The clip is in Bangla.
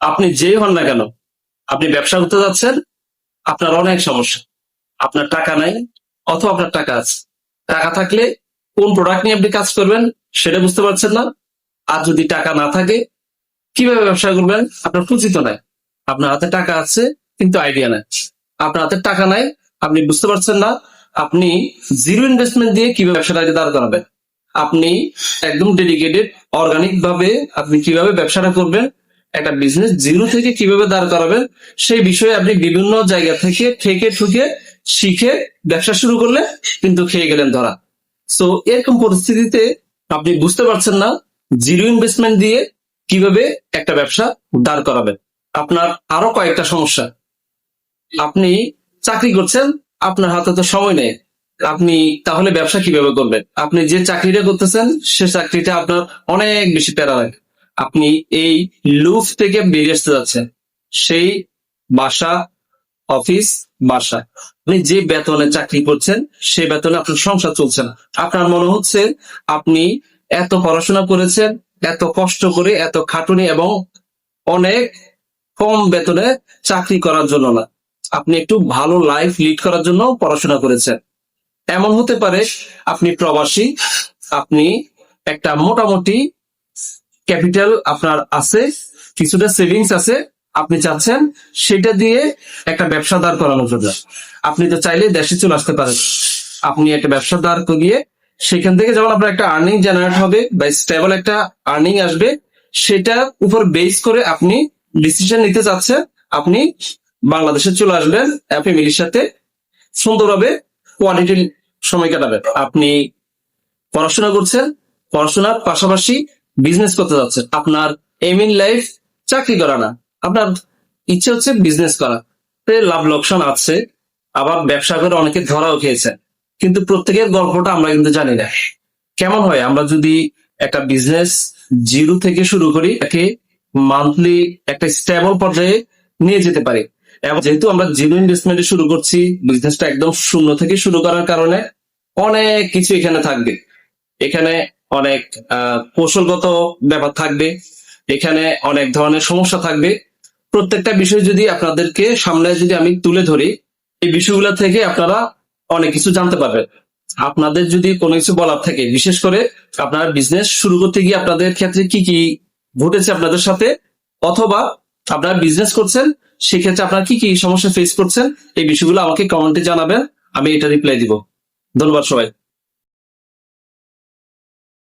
আপনি যেই হন না কেন, আপনি ব্যবসা করতে যাচ্ছেন, আপনার অনেক সমস্যা। আপনার টাকা নাই, অথবা আপনার টাকা আছে। টাকা থাকলে কোন প্রোডাক্ট নিয়ে আপনি কাজ করবেন সেটা বুঝতে পারছেন না। আর যদি টাকা না থাকে, কিভাবে ব্যবসা করবেন আপনার পুঁজি তো নাই। আপনার হাতে টাকা আছে কিন্তু আইডিয়া নাই। আপনার হাতে টাকা নাই, আপনি বুঝতে পারছেন না আপনি জিরো ইনভেস্টমেন্ট দিয়ে কিভাবে ব্যবসাটাকে দাঁড় করাবেন। আপনি একদম ডেডিকেটেড, অর্গানিক ভাবে আপনি কিভাবে ব্যবসাটা করবেন, একটা বিজনেস জিরো থেকে কিভাবে দাঁড় করাবেন, সেই বিষয়ে আপনি বিভিন্ন জায়গা থেকে ঠেকে ঠুকে শিখে ব্যবসা শুরু করলে কিন্তু খেয়ে গেলেন ধরা। সো এরকম পরিস্থিতিতে আপনি বুঝতে পারছেন না জিরো ইনভেস্টমেন্ট দিয়ে কিভাবে একটা ব্যবসা দাঁড় করাবেন। আপনার আরো কয়েকটা সমস্যা। আপনি চাকরি করছেন, আপনার হাতে তো সময় নেই। আপনি তাহলে ব্যবসা কিভাবে করবেন? আপনি যে চাকরিটা করতেছেন সে চাকরিটা আপনার অনেক বেশি প্যারা লাগে। আপনি এই লুপ থেকে বেরিয়ে আসতে যাচ্ছেন। সেই বাসা, অফিস, বাসা। আপনি যে বেতনে চাকরি করছেন সে বেতনে আপনার সংসার চলছে না। আপনার মনে হচ্ছে আপনি এত পড়াশোনা করেছেন, এত কষ্ট করে, এত খাটুনি এবং অনেক কম বেতনে চাকরি করার জন্য না, আপনি একটু ভালো লাইফ লিড করার জন্য পড়াশোনা করেছেন। এমন হতে পারে আপনি প্রবাসী, আপনি একটা মোটামুটি ক্যাপিটাল আপনার আছে, কিছুটা সেভিংস আছে, আপনি চাচ্ছেন সেটা দিয়ে একটা ব্যবসা দাঁড় করানোর জন্য। আপনি তো চাইলে দেশে চলে আসতে পারেন। আপনি একটা ব্যবসা দাঁড় করিয়ে সেখান থেকে যখন আপনার একটা আর্নিং জেনারেট হবে বা স্টেবল একটা আর্নিং আসবে, সেটার উপর বেস করে আপনি ডিসিশন নিতে চাচ্ছেন। আপনি বাংলাদেশে চলে আসবেন, ফ্যামিলির সাথে সুন্দরভাবে কোয়ালিটির সময় কাটাবেন। আপনি পড়াশোনা করছেন, পড়াশোনার পাশাপাশি বিজনেস করতে যাচ্ছেন। আপনার এম ইন লাইফ চাকরি করা না, আপনার ইচ্ছে হচ্ছে বিজনেস করা। লাভ লোকসান আছে, আবার ব্যবসা করে অনেকে ধরাও খেয়েছে। কিন্তু প্রত্যেকের গল্পটা আমরা কিন্তু জানি না কেমন হয়। আমরা যদি একটা বিজনেস জিরো থেকে শুরু করি, একে মান্থলি একটা স্টেবল পর্যায়ে নিয়ে যেতে পারি। এবং যেহেতু আমরা জিরো ইনভেস্টমেন্টে শুরু করছি, বিজনেসটা একদম শূন্য থেকে শুরু করার কারণে অনেক কিছু এখানে থাকবে। এখানে অনেক কৌশলগত ব্যাপার থাকবে, এখানে অনেক ধরনের সমস্যা থাকবে। প্রত্যেকটা বিষয় যদি আপনাদেরকে সামনে যদি আমি তুলে ধরি, এই বিষয়গুলো থেকে আপনারা অনেক কিছু জানতে পারবেন। আপনাদের যদি কোনো কিছু বলার থাকে, বিশেষ করে আপনারা বিজনেস শুরু করতে গিয়ে আপনাদের ক্ষেত্রে কি কি ঘটেছে আপনাদের সাথে, অথবা আপনারা বিজনেস করছেন সেক্ষেত্রে আপনারা কি কি সমস্যা ফেস করছেন, এই বিষয়গুলো আমাকে কমেন্টে জানাবেন, আমি এটা রিপ্লাই দিব। ধন্যবাদ সবাই।